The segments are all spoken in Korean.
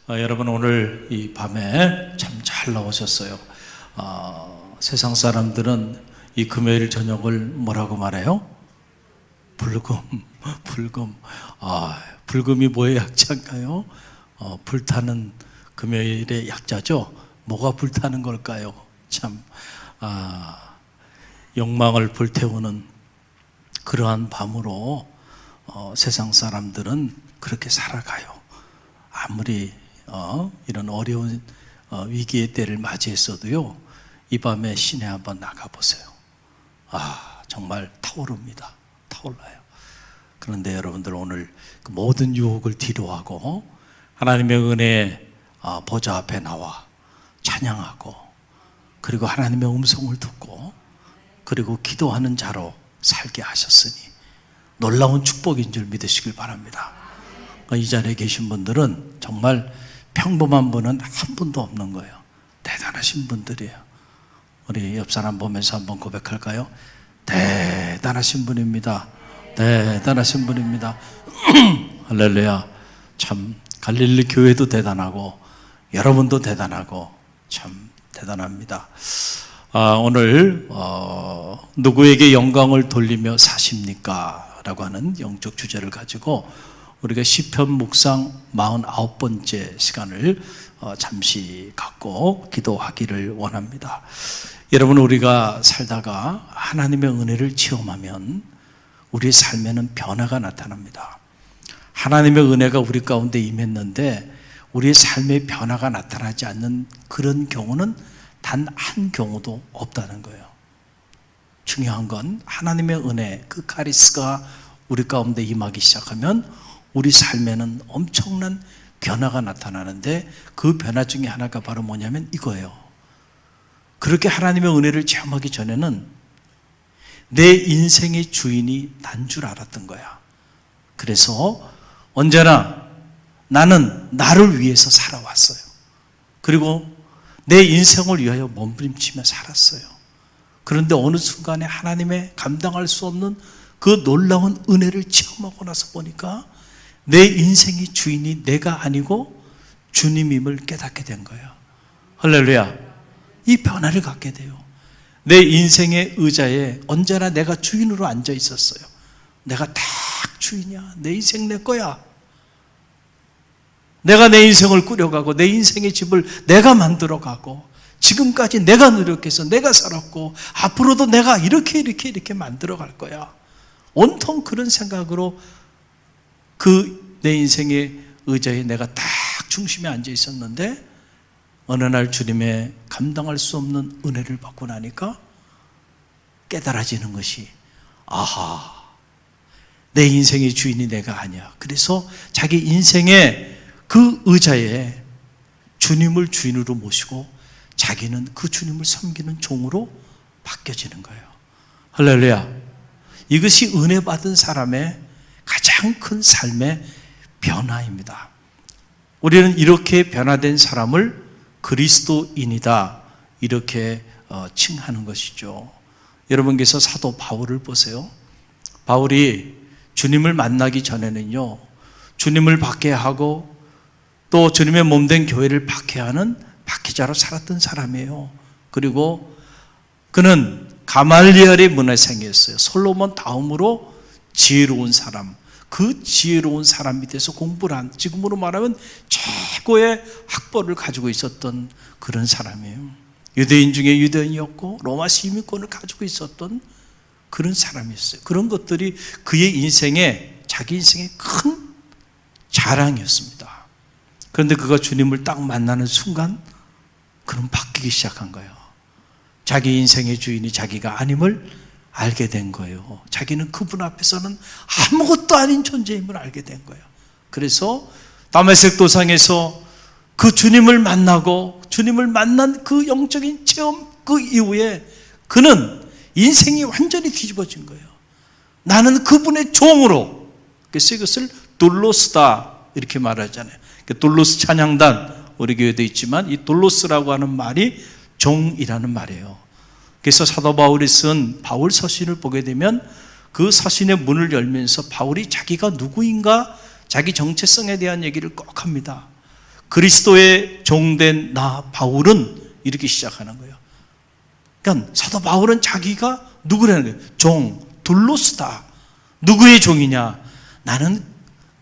여러분 오늘 이 밤에 참 잘 나오셨어요. 세상 사람들은 이 금요일 저녁을 뭐라고 말해요? 불금. 불금이 뭐의 약자인가요? 불타는 금요일의 약자죠. 뭐가 불타는 걸까요? 참 욕망을 불태우는 그러한 밤으로 세상 사람들은 그렇게 살아가요. 아무리 이런 어려운 위기의 때를 맞이했어도요, 이 밤에 시내 한번 나가보세요. 정말 타오릅니다. 타올라요. 그런데 여러분들 오늘 그 모든 유혹을 뒤로하고 하나님의 은혜의 보좌 앞에 나와 찬양하고, 그리고 하나님의 음성을 듣고, 그리고 기도하는 자로 살게 하셨으니 놀라운 축복인 줄 믿으시길 바랍니다. 이 자리에 계신 분들은 정말 평범한 분은 한 분도 없는 거예요. 대단하신 분들이에요. 우리 옆 사람 보면서 한번 고백할까요? 대단하신 분입니다. 대단하신 분입니다. 할렐루야. 참 갈릴리 교회도 대단하고 여러분도 대단하고 참 대단합니다. 오늘 누구에게 영광을 돌리며 사십니까? 라고 하는 영적 주제를 가지고 우리가 시편 묵상 49번째 시간을 잠시 갖고 기도하기를 원합니다. 여러분, 우리가 살다가 하나님의 은혜를 체험하면 우리의 삶에는 변화가 나타납니다. 하나님의 은혜가 우리 가운데 임했는데 우리의 삶에 변화가 나타나지 않는 그런 경우는 단 한 경우도 없다는 거예요. 중요한 건 하나님의 은혜, 그 카리스가 우리 가운데 임하기 시작하면 우리 삶에는 엄청난 변화가 나타나는데, 그 변화 중에 하나가 바로 뭐냐면 이거예요. 그렇게 하나님의 은혜를 체험하기 전에는 내 인생의 주인이 난 줄 알았던 거야. 그래서 언제나 나는 나를 위해서 살아왔어요. 그리고 내 인생을 위하여 몸부림치며 살았어요. 그런데 어느 순간에 하나님의 감당할 수 없는 그 놀라운 은혜를 체험하고 나서 보니까 내 인생의 주인이 내가 아니고 주님임을 깨닫게 된 거예요. 할렐루야. 이 변화를 갖게 돼요. 내 인생의 의자에 언제나 내가 주인으로 앉아 있었어요. 내가 딱 주인이야. 내 인생 내 거야. 내가 내 인생을 꾸려가고 내 인생의 집을 내가 만들어가고, 지금까지 내가 노력해서 내가 살았고 앞으로도 내가 이렇게 만들어갈 거야. 온통 그런 생각으로 그 내 인생의 의자에 내가 딱 중심에 앉아 있었는데, 어느 날 주님의 감당할 수 없는 은혜를 받고 나니까 깨달아지는 것이, 내 인생의 주인이 내가 아니야. 그래서 자기 인생의 그 의자에 주님을 주인으로 모시고 자기는 그 주님을 섬기는 종으로 바뀌어지는 거예요. 할렐루야. 이것이 은혜 받은 사람의 가장 큰 삶의 변화입니다. 우리는 이렇게 변화된 사람을 그리스도인이다, 이렇게 칭하는 것이죠. 여러분께서 사도 바울을 보세요. 바울이 주님을 만나기 전에는요, 주님을 박해하고 또 주님의 몸된 교회를 박해하는 박해자로 살았던 사람이에요. 그리고 그는 가말리엘의 문화생이었어요. 솔로몬 다음으로 지혜로운 사람, 그 지혜로운 사람 밑에서 공부를 한, 지금으로 말하면 최고의 학벌을 가지고 있었던 그런 사람이에요. 유대인 중에 유대인이었고 로마 시민권을 가지고 있었던 그런 사람이었어요. 그런 것들이 그의 인생에, 자기 인생의 큰 자랑이었습니다. 그런데 그가 주님을 딱 만나는 순간 그는 바뀌기 시작한 거예요. 자기 인생의 주인이 자기가 아님을 알게 된 거예요. 자기는 그분 앞에서는 아무것도 아닌 존재임을 알게 된 거예요. 그래서 다메섹 도상에서 그 주님을 만나고, 주님을 만난 그 영적인 체험 그 이후에 그는 인생이 완전히 뒤집어진 거예요. 나는 그분의 종으로, 그래서 이것을 돌로스다 이렇게 말하잖아요. 돌로스 찬양단 우리 교회도 있지만 이 돌로스라고 하는 말이 종이라는 말이에요. 그래서 사도 바울이 쓴 바울 서신을 보게 되면 그 서신의 문을 열면서 바울이 자기가 누구인가, 자기 정체성에 대한 얘기를 꼭 합니다. 그리스도의 종된 나 바울은 이렇게 시작하는 거예요. 그러니까 사도 바울은 자기가 누구라는 거예요? 종, 둘로스다. 누구의 종이냐? 나는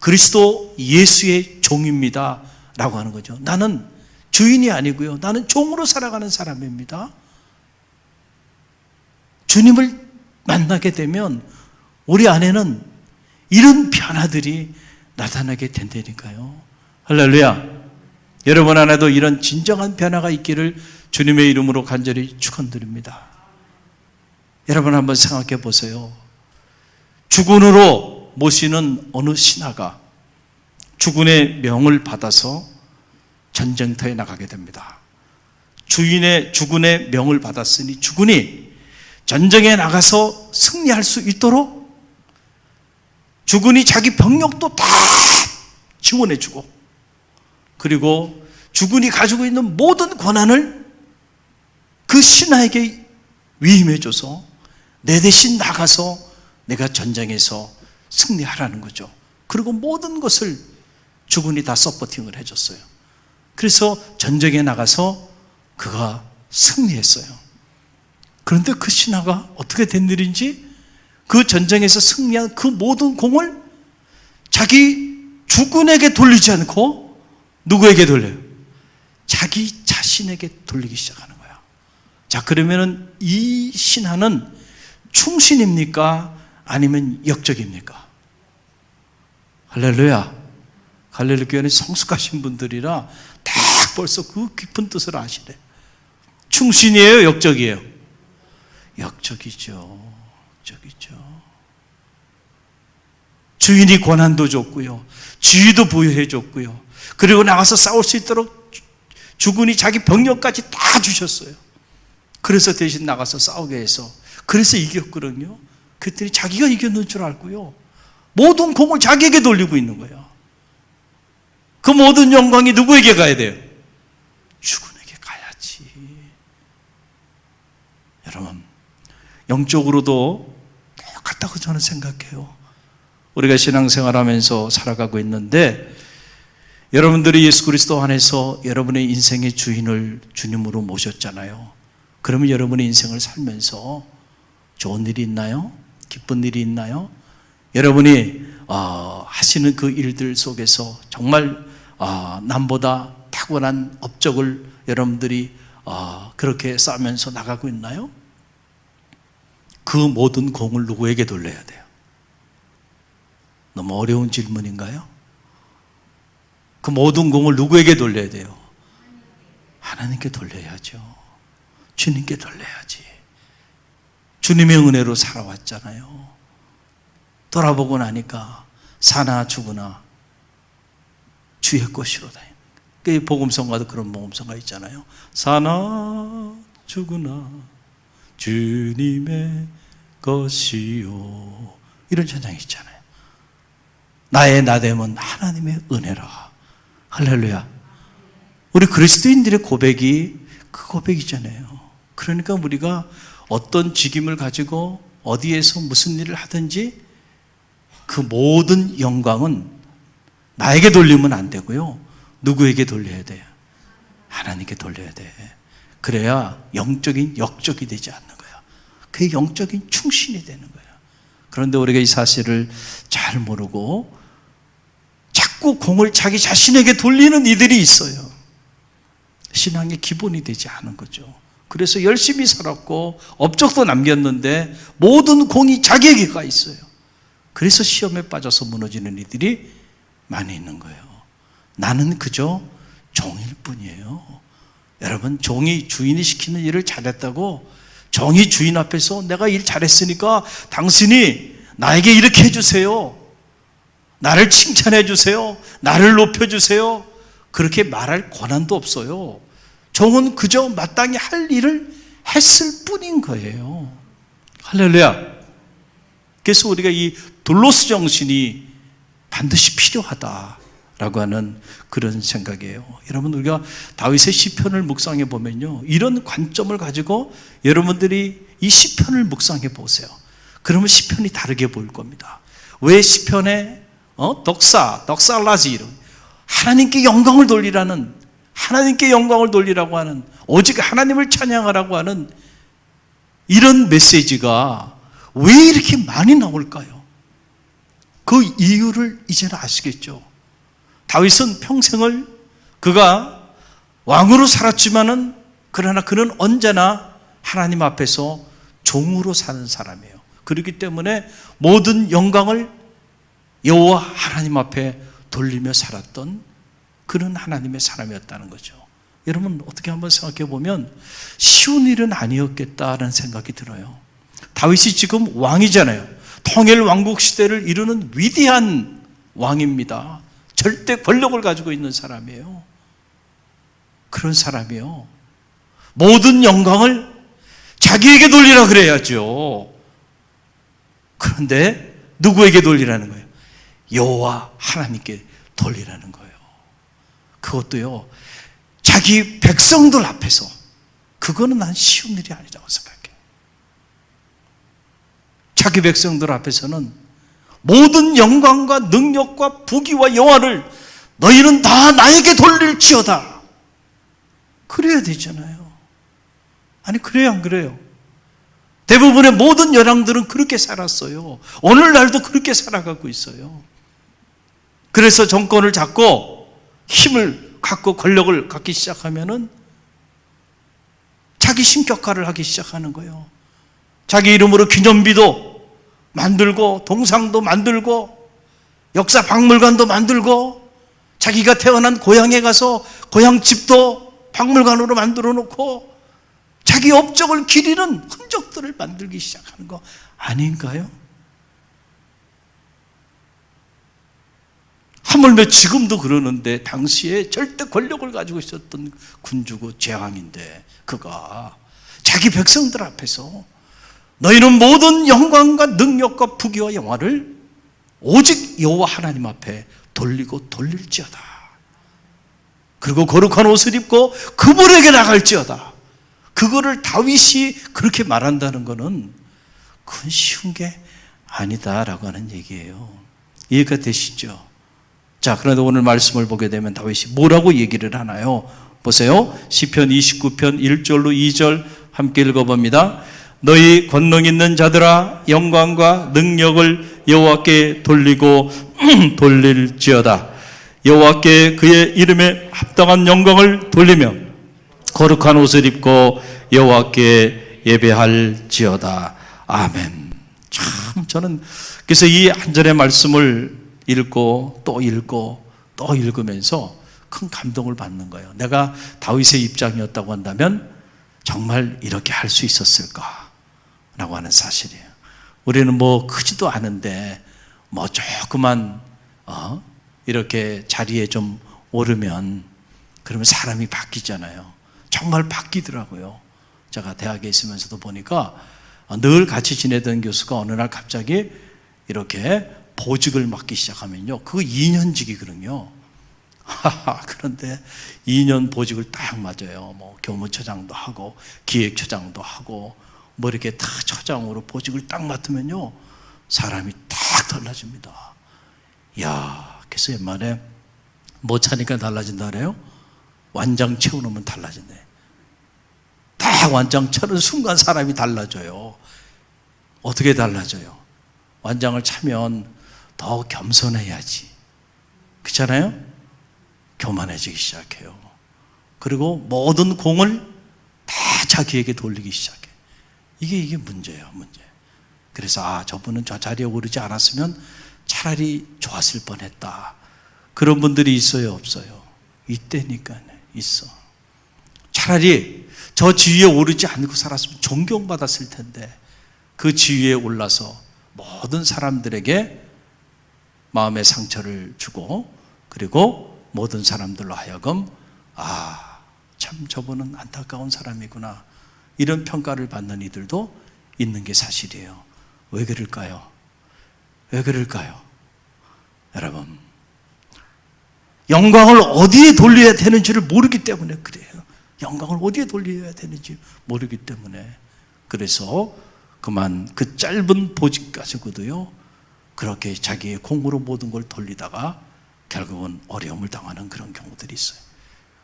그리스도 예수의 종입니다 라고 하는 거죠. 나는 주인이 아니고요, 나는 종으로 살아가는 사람입니다. 주님을 만나게 되면 우리 안에는 이런 변화들이 나타나게 된다니까요. 할렐루야. 여러분 안에도 이런 진정한 변화가 있기를 주님의 이름으로 간절히 축원드립니다. 여러분 한번 생각해 보세요. 주군으로 모시는 어느 신하가 주군의 명을 받아서 전쟁터에 나가게 됩니다. 주군의 명을 받았으니 주군이 전쟁에 나가서 승리할 수 있도록 주군이 자기 병력도 다 지원해주고, 그리고 주군이 가지고 있는 모든 권한을 그 신하에게 위임해줘서 내 대신 나가서 내가 전쟁에서 승리하라는 거죠. 그리고 모든 것을 주군이 다 서포팅을 해줬어요. 그래서 전쟁에 나가서 그가 승리했어요. 그런데 그 신하가 어떻게 된 일인지 그 전쟁에서 승리한 그 모든 공을 자기 주군에게 돌리지 않고 누구에게 돌려요? 자기 자신에게 돌리기 시작하는 거야. 자, 그러면은 이 신하는 충신입니까? 아니면 역적입니까? 할렐루야. 갈릴리 교회는 성숙하신 분들이라 다 벌써 그 깊은 뜻을 아시네. 충신이에요? 역적이에요? 역적이죠. 역적이죠. 주인이 권한도 줬고요, 지위도 부여해 줬고요, 그리고 나가서 싸울 수 있도록 주군이 자기 병력까지 다 주셨어요. 그래서 대신 나가서 싸우게 해서 그래서 이겼거든요. 그랬더니 자기가 이겼는 줄 알고요, 모든 공을 자기에게 돌리고 있는 거예요. 그 모든 영광이 누구에게 가야 돼요? 주군에게 가야지. 여러분, 영적으로도 똑같다고 저는 생각해요. 우리가 신앙생활하면서 살아가고 있는데 여러분들이 예수 그리스도 안에서 여러분의 인생의 주인을 주님으로 모셨잖아요. 그러면 여러분의 인생을 살면서 좋은 일이 있나요? 기쁜 일이 있나요? 여러분이 하시는 그 일들 속에서 정말 남보다 탁월한 업적을 여러분들이 그렇게 쌓으면서 나가고 있나요? 그 모든 공을 누구에게 돌려야 돼요? 너무 어려운 질문인가요? 그 모든 공을 누구에게 돌려야 돼요? 하나님께 돌려야죠. 주님께 돌려야지. 주님의 은혜로 살아왔잖아요. 돌아보고 나니까 사나 죽으나 주의 것이로다. 그 복음성가도 그런 복음성가 있잖아요. 사나 죽으나 주님의 것이요, 이런 찬양이 있잖아요. 나의 나됨은 하나님의 은혜라. 할렐루야. 우리 그리스도인들의 고백이 그 고백이잖아요. 그러니까 우리가 어떤 직임을 가지고 어디에서 무슨 일을 하든지 그 모든 영광은 나에게 돌리면 안 되고요, 누구에게 돌려야 돼요? 하나님께 돌려야 돼. 그래야 영적인 역적이 되지 않는 거야. 그게 영적인 충신이 되는 거야. 그런데 우리가 이 사실을 잘 모르고 자꾸 공을 자기 자신에게 돌리는 이들이 있어요. 신앙의 기본이 되지 않은 거죠. 그래서 열심히 살았고 업적도 남겼는데 모든 공이 자기에게 가 있어요. 그래서 시험에 빠져서 무너지는 이들이 많이 있는 거예요. 나는 그저 종일 뿐이에요. 여러분, 종이 주인이 시키는 일을 잘했다고 종이 주인 앞에서 내가 일 잘했으니까 당신이 나에게 이렇게 해주세요, 나를 칭찬해 주세요, 나를 높여주세요, 그렇게 말할 권한도 없어요. 종은 그저 마땅히 할 일을 했을 뿐인 거예요. 할렐루야. 그래서 우리가 이 둘로스 정신이 반드시 필요하다라고 하는 그런 생각이에요. 여러분, 우리가 다윗의 시편을 묵상해 보면요, 이런 관점을 가지고 여러분들이 이 시편을 묵상해 보세요. 그러면 시편이 다르게 보일 겁니다. 왜 시편에 덕살라지, 하나님께 영광을 돌리라는, 하나님께 영광을 돌리라고 하는, 오직 하나님을 찬양하라고 하는 이런 메시지가 왜 이렇게 많이 나올까요? 그 이유를 이제는 아시겠죠? 다윗은 평생을 그가 왕으로 살았지만은 그러나 그는 언제나 하나님 앞에서 종으로 사는 사람이에요. 그렇기 때문에 모든 영광을 여호와 하나님 앞에 돌리며 살았던 그런 하나님의 사람이었다는 거죠. 여러분 어떻게 한번 생각해 보면 쉬운 일은 아니었겠다라는 생각이 들어요. 다윗이 지금 왕이잖아요. 통일 왕국 시대를 이루는 위대한 왕입니다. 절대 권력을 가지고 있는 사람이에요. 그런 사람이요, 모든 영광을 자기에게 돌리라 그래야죠. 그런데 누구에게 돌리라는 거예요? 여호와 하나님께 돌리라는 거예요. 그것도요, 자기 백성들 앞에서. 그거는 난 쉬운 일이 아니라고 생각해요. 자기 백성들 앞에서는 모든 영광과 능력과 부귀와 영화를 너희는 다 나에게 돌릴지어다. 그래야 되잖아요. 아니 그래요 안 그래요? 대부분의 모든 열왕들은 그렇게 살았어요. 오늘날도 그렇게 살아가고 있어요. 그래서 정권을 잡고 힘을 갖고 권력을 갖기 시작하면은 자기 신격화를 하기 시작하는 거예요. 자기 이름으로 기념비도 만들고 동상도 만들고 역사 박물관도 만들고 자기가 태어난 고향에 가서 고향 집도 박물관으로 만들어 놓고 자기 업적을 기리는 흔적들을 만들기 시작하는 거 아닌가요? 하물며 지금도 그러는데 당시에 절대 권력을 가지고 있었던 군주고 제왕인데 그가 자기 백성들 앞에서 너희는 모든 영광과 능력과 부귀와 영화를 오직 여호와 하나님 앞에 돌리고 돌릴지어다. 그리고 거룩한 옷을 입고 그분에게 나갈지어다. 그거를 다윗이 그렇게 말한다는 것은 그건 쉬운 게 아니다라고 하는 얘기예요. 이해가 되시죠? 자, 그런데 오늘 말씀을 보게 되면 다윗이 뭐라고 얘기를 하나요? 보세요. 시편 29편 1절로 2절 함께 읽어봅니다. 너희 권능 있는 자들아 영광과 능력을 여호와께 돌리고 돌릴지어다. 여호와께 그의 이름에 합당한 영광을 돌리며 거룩한 옷을 입고 여호와께 예배할지어다. 아멘. 참 저는 그래서 이 한 절의 말씀을 읽고 또 읽고 또 읽으면서 큰 감동을 받는 거예요. 내가 다윗의 입장이었다고 한다면 정말 이렇게 할 수 있었을까? 라고 하는 사실이에요. 우리는 뭐 크지도 않은데 뭐 조그만 이렇게 자리에 좀 오르면 그러면 사람이 바뀌잖아요. 정말 바뀌더라고요. 제가 대학에 있으면서도 보니까 늘 같이 지내던 교수가 어느 날 갑자기 이렇게 보직을 맡기 시작하면요, 그거 2년직이거든요. 그런데 2년 보직을 딱 맞아요. 뭐 교무처장도 하고 기획처장도 하고 뭐 이렇게 다 처장으로 보직을 딱 맡으면요, 사람이 딱 달라집니다. 야, 그래서 옛말에 뭐 차니까 달라진다 그래요? 완장 채워놓으면 달라진대. 딱 완장 차는 순간 사람이 달라져요. 어떻게 달라져요? 완장을 차면 더 겸손해야지. 그렇잖아요? 교만해지기 시작해요. 그리고 모든 공을 다 자기에게 돌리기 시작해. 이게 문제예요, 문제. 그래서 저분은 저 자리에 오르지 않았으면 차라리 좋았을 뻔했다. 그런 분들이 있어요, 없어요? 있다니까요. 있어. 차라리 저 지위에 오르지 않고 살았으면 존경받았을 텐데 그 지위에 올라서 모든 사람들에게 마음의 상처를 주고 그리고 모든 사람들로 하여금 참 저분은 안타까운 사람이구나, 이런 평가를 받는 이들도 있는 게 사실이에요. 왜 그럴까요? 왜 그럴까요? 여러분, 영광을 어디에 돌려야 되는지를 모르기 때문에 그래요. 영광을 어디에 돌려야 되는지 모르기 때문에. 그래서 그만 그 짧은 보직 가지고도요, 그렇게 자기의 공으로 모든 걸 돌리다가 결국은 어려움을 당하는 그런 경우들이 있어요.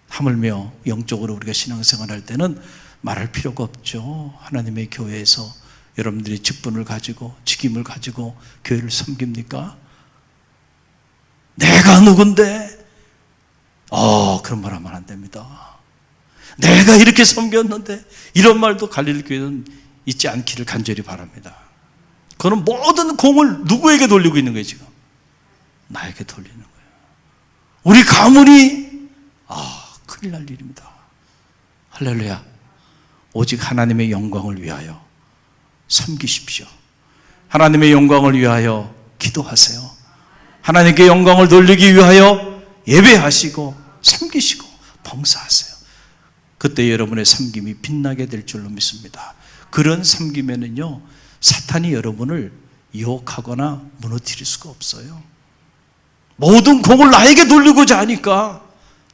하물며 영적으로 우리가 신앙생활할 때는 말할 필요가 없죠. 하나님의 교회에서 여러분들이 직분을 가지고 직임을 가지고 교회를 섬깁니까? 내가 누군데? 그런 말 하면 안 됩니다. 내가 이렇게 섬겼는데, 이런 말도 갈릴교회는 있지 않기를 간절히 바랍니다. 그는 모든 공을 누구에게 돌리고 있는 거예요, 지금? 나에게 돌리는 거예요. 우리 가문이 큰일 날 일입니다. 할렐루야. 오직 하나님의 영광을 위하여 섬기십시오. 하나님의 영광을 위하여 기도하세요. 하나님께 영광을 돌리기 위하여 예배하시고 섬기시고 봉사하세요. 그때 여러분의 섬김이 빛나게 될 줄로 믿습니다. 그런 섬김에는요, 사탄이 여러분을 유혹하거나 무너뜨릴 수가 없어요. 모든 공을 나에게 돌리고자 하니까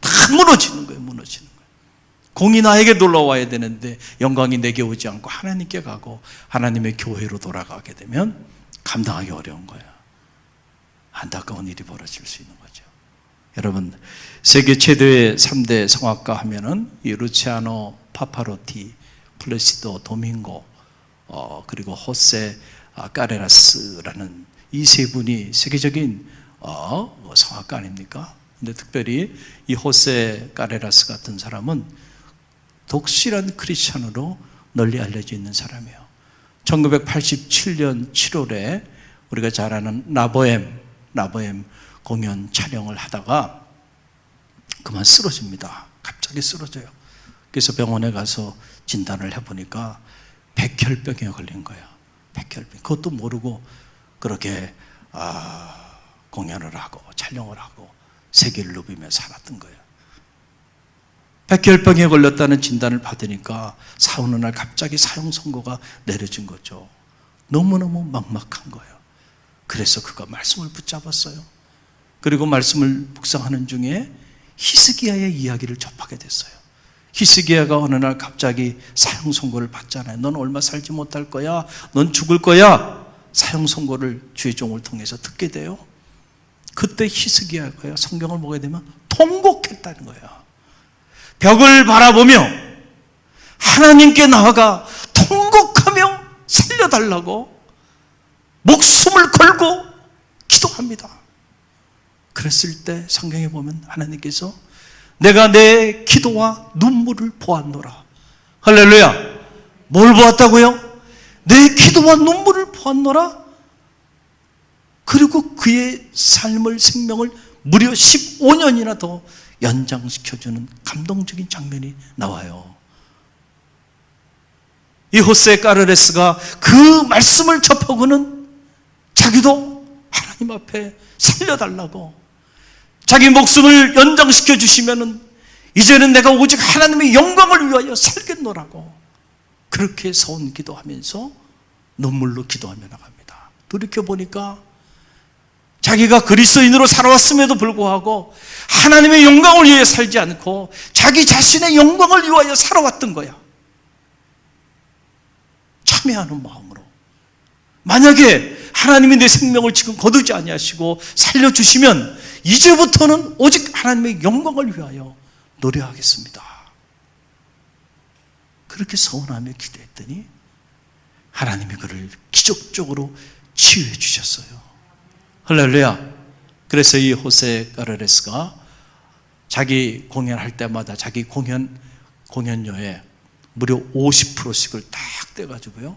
다 무너지는 거예요. 무너지는 거예요. 공이 나에게 돌아와야 되는데 영광이 내게 오지 않고 하나님께 가고 하나님의 교회로 돌아가게 되면 감당하기 어려운 거예요. 안타까운 일이 벌어질 수 있는 거죠. 여러분, 세계 최대의 3대 성악가 하면은 이 루치아노 파파로티, 플래시도 도밍고, 그리고 호세 까레라스라는 이 세 분이 세계적인 성악가 아닙니까? 근데 특별히 이 호세 까레라스 같은 사람은 독실한 크리스찬으로 널리 알려져 있는 사람이에요. 1987년 7월에 우리가 잘 아는 라보엠 공연 촬영을 하다가 그만 쓰러집니다. 갑자기 쓰러져요. 그래서 병원에 가서 진단을 해보니까 백혈병에 걸린 거예요. 백혈병. 그것도 모르고 그렇게 공연을 하고 촬영을 하고 세계를 누비며 살았던 거예요. 백혈병에 걸렸다는 진단을 받으니까 어느 날 갑자기 사형 선고가 내려진 거죠. 너무너무 막막한 거예요. 그래서 그가 말씀을 붙잡았어요. 그리고 말씀을 묵상하는 중에 히스기야의 이야기를 접하게 됐어요. 히스기야가 어느 날 갑자기 사형 선고를 받잖아요. 넌 얼마 살지 못할 거야. 넌 죽을 거야. 사형 선고를 주의 종을 통해서 듣게 돼요. 그때 히스기야가 성경을 보게 되면 통곡했다는 거예요. 벽을 바라보며 하나님께 나아가 통곡하며 살려달라고 목숨을 걸고 기도합니다. 그랬을 때 성경에 보면 하나님께서 내가 내 기도와 눈물을 보았노라. 할렐루야. 뭘 보았다고요? 내 기도와 눈물을 보았노라. 그리고 그의 삶을, 생명을 무려 15년이나 더 연장시켜주는 감동적인 장면이 나와요. 이 호세 까르레스가 그 말씀을 접하고는 자기도 하나님 앞에 살려달라고, 자기 목숨을 연장시켜 주시면은 이제는 내가 오직 하나님의 영광을 위하여 살겠노라고 그렇게 서원 기도하면서 눈물로 기도하며 나갑니다. 돌이켜보니까 자기가 그리스도인으로 살아왔음에도 불구하고 하나님의 영광을 위해 살지 않고 자기 자신의 영광을 위하여 살아왔던 거야. 참회하는 마음으로, 만약에 하나님이 내 생명을 지금 거두지 아니하시고 살려주시면 이제부터는 오직 하나님의 영광을 위하여 노래하겠습니다. 그렇게 서원하며 기도했더니 하나님이 그를 기적적으로 치유해 주셨어요. 할렐루야. 그래서 이 호세 까르레스가 자기 공연할 때마다 자기 공연료에 무려 50%씩을 딱 떼가지고요,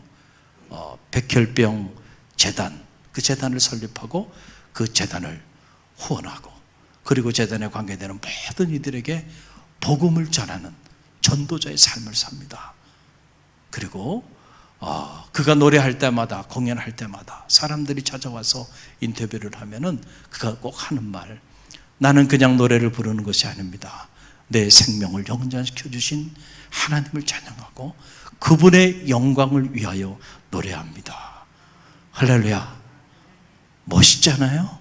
백혈병 재단, 그 재단을 설립하고 그 재단을 후원하고, 그리고 재단에 관계되는 모든 이들에게 복음을 전하는 전도자의 삶을 삽니다. 그리고 그가 노래할 때마다, 공연할 때마다 사람들이 찾아와서 인터뷰를 하면은 그가 꼭 하는 말, 나는 그냥 노래를 부르는 것이 아닙니다. 내 생명을 연장시켜 주신 하나님을 찬양하고 그분의 영광을 위하여 노래합니다. 할렐루야. 멋있잖아요.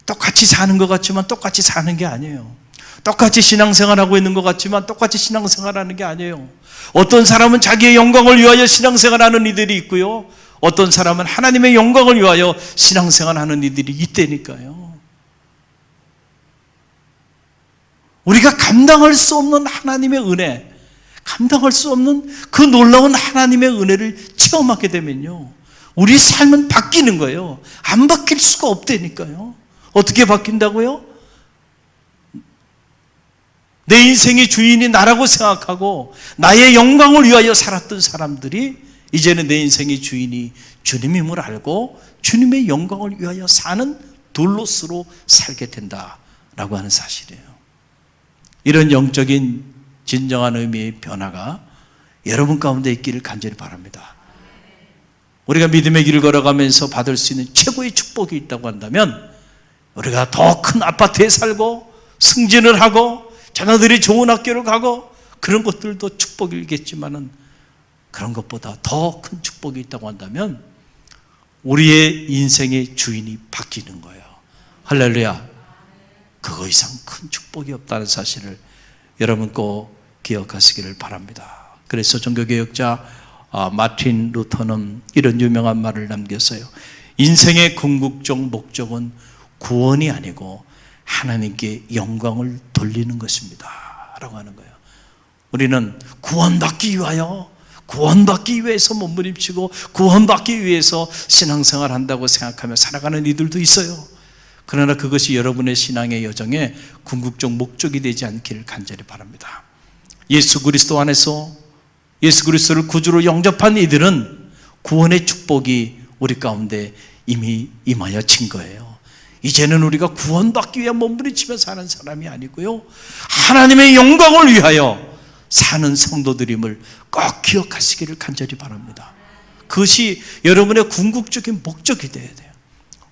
똑같이 사는 것 같지만 똑같이 사는 게 아니에요. 똑같이 신앙생활하고 있는 것 같지만 똑같이 신앙생활하는 게 아니에요. 어떤 사람은 자기의 영광을 위하여 신앙생활하는 이들이 있고요, 어떤 사람은 하나님의 영광을 위하여 신앙생활하는 이들이 있다니까요. 우리가 감당할 수 없는 하나님의 은혜, 감당할 수 없는 그 놀라운 하나님의 은혜를 체험하게 되면요, 우리 삶은 바뀌는 거예요. 안 바뀔 수가 없다니까요. 어떻게 바뀐다고요? 내 인생의 주인이 나라고 생각하고 나의 영광을 위하여 살았던 사람들이 이제는 내 인생의 주인이 주님임을 알고 주님의 영광을 위하여 사는 돌로스로 살게 된다라고 하는 사실이에요. 이런 영적인 진정한 의미의 변화가 여러분 가운데 있기를 간절히 바랍니다. 우리가 믿음의 길을 걸어가면서 받을 수 있는 최고의 축복이 있다고 한다면, 우리가 더 큰 아파트에 살고 승진을 하고 자녀들이 좋은 학교를 가고 그런 것들도 축복이겠지만은, 그런 것보다 더 큰 축복이 있다고 한다면 우리의 인생의 주인이 바뀌는 거예요. 할렐루야. 그거 이상 큰 축복이 없다는 사실을 여러분 꼭 기억하시기를 바랍니다. 그래서 종교개혁자 마틴 루터는 이런 유명한 말을 남겼어요. 인생의 궁극적 목적은 구원이 아니고 하나님께 영광을 돌리는 것입니다 라고 하는 거예요. 우리는 구원받기 위해서 몸부림치고 구원받기 위해서 신앙생활 한다고 생각하며 살아가는 이들도 있어요. 그러나 그것이 여러분의 신앙의 여정에 궁극적 목적이 되지 않기를 간절히 바랍니다. 예수 그리스도 안에서 예수 그리스도를 구주로 영접한 이들은 구원의 축복이 우리 가운데 이미 임하여진 거예요. 이제는 우리가 구원받기 위해 몸부림치며 사는 사람이 아니고요, 하나님의 영광을 위하여 사는 성도들임을 꼭 기억하시기를 간절히 바랍니다. 그것이 여러분의 궁극적인 목적이 되어야 돼요.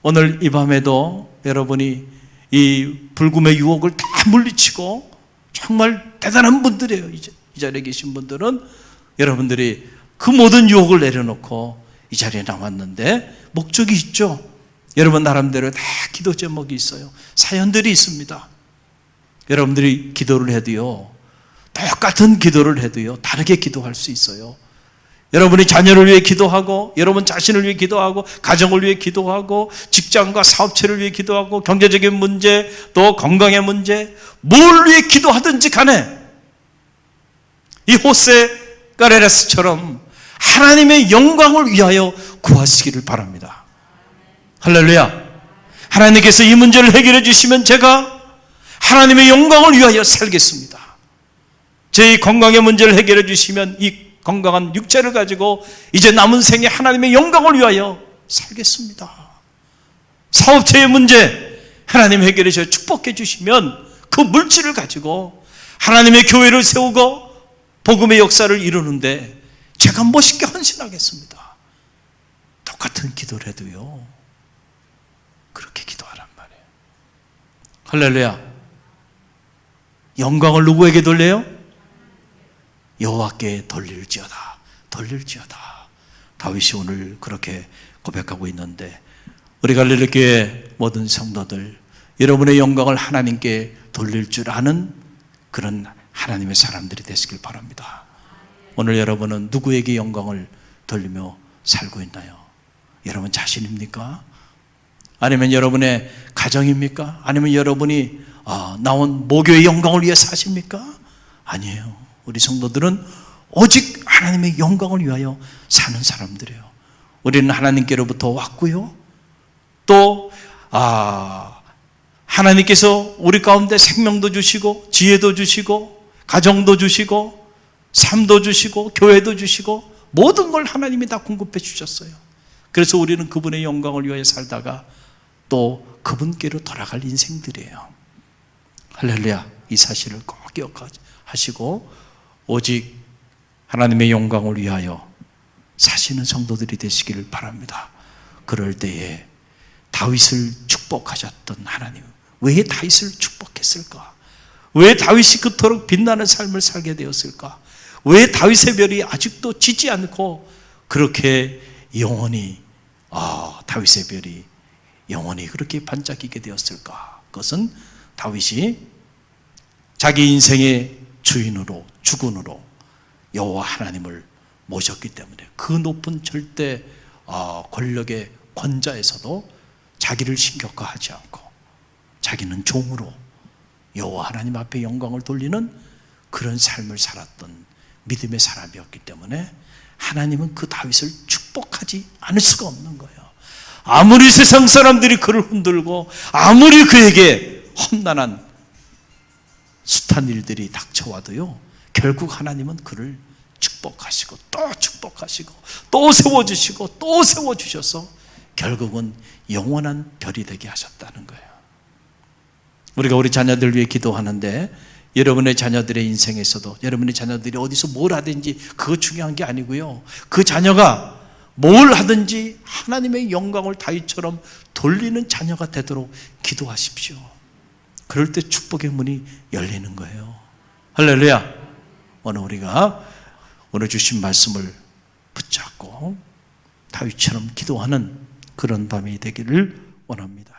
오늘 이 밤에도 여러분이 이 불금의 유혹을 다 물리치고, 정말 대단한 분들이에요. 이 자리에 계신 분들은 여러분들이 그 모든 유혹을 내려놓고 이 자리에 나왔는데 목적이 있죠. 여러분 나름대로 다 기도 제목이 있어요. 사연들이 있습니다. 여러분들이 기도를 해도요, 똑같은 기도를 해도요, 다르게 기도할 수 있어요. 여러분이 자녀를 위해 기도하고, 여러분 자신을 위해 기도하고, 가정을 위해 기도하고, 직장과 사업체를 위해 기도하고, 경제적인 문제, 또 건강의 문제, 뭘 위해 기도하든지 간에 이 호세 가레레스처럼 하나님의 영광을 위하여 구하시기를 바랍니다. 할렐루야. 하나님께서 이 문제를 해결해 주시면 제가 하나님의 영광을 위하여 살겠습니다. 제 건강의 문제를 해결해 주시면 이 건강한 육체를 가지고 이제 남은 생에 하나님의 영광을 위하여 살겠습니다. 사업체의 문제 하나님 해결해 주셔 축복해 주시면 그 물질을 가지고 하나님의 교회를 세우고 복음의 역사를 이루는데 제가 멋있게 헌신하겠습니다. 똑같은 기도를 해도요, 그렇게 기도하란 말이에요. 할렐루야. 영광을 누구에게 돌려요? 여호와께 돌릴지어다. 다윗이 오늘 그렇게 고백하고 있는데, 우리 갈릴리교회 모든 성도들, 여러분의 영광을 하나님께 돌릴 줄 아는 그런 하나님의 사람들이 되시길 바랍니다. 오늘 여러분은 누구에게 영광을 돌리며 살고 있나요? 여러분 자신입니까? 아니면 여러분의 가정입니까? 아니면 여러분이 나온 모교의 영광을 위해 사십니까? 아니에요. 우리 성도들은 오직 하나님의 영광을 위하여 사는 사람들이에요. 우리는 하나님께로부터 왔고요, 또 하나님께서 우리 가운데 생명도 주시고 지혜도 주시고 가정도 주시고 삶도 주시고 교회도 주시고 모든 걸 하나님이 다 공급해 주셨어요. 그래서 우리는 그분의 영광을 위하여 살다가 또 그분께로 돌아갈 인생들이에요. 할렐루야. 이 사실을 꼭 기억하시고 오직 하나님의 영광을 위하여 사시는 성도들이 되시기를 바랍니다. 그럴 때에 다윗을 축복하셨던 하나님, 왜 다윗을 축복했을까? 왜 다윗이 그토록 빛나는 삶을 살게 되었을까? 왜 다윗의 별이 아직도 지지 않고 그렇게 영원히 다윗의 별이 영원히 그렇게 반짝이게 되었을까? 그것은 다윗이 자기 인생의 주인으로, 주군으로 여호와 하나님을 모셨기 때문에 그 높은 절대 권력의 권자에서도 자기를 신격화하지 않고 자기는 종으로 여호와 하나님 앞에 영광을 돌리는 그런 삶을 살았던 믿음의 사람이었기 때문에 하나님은 그 다윗을 축복하지 않을 수가 없는 거예요. 아무리 세상 사람들이 그를 흔들고 아무리 그에게 험난한 숱한 일들이 닥쳐와도요, 결국 하나님은 그를 축복하시고 또 축복하시고 또 세워주시고 또 세워주셔서 결국은 영원한 별이 되게 하셨다는 거예요. 우리가 우리 자녀들 위해 기도하는데 여러분의 자녀들의 인생에서도 여러분의 자녀들이 어디서 뭘 하든지 그거 중요한 게 아니고요, 그 자녀가 뭘 하든지 하나님의 영광을 다윗처럼 돌리는 자녀가 되도록 기도하십시오. 그럴 때 축복의 문이 열리는 거예요. 할렐루야. 오늘 우리가 오늘 주신 말씀을 붙잡고 다윗처럼 기도하는 그런 밤이 되기를 원합니다.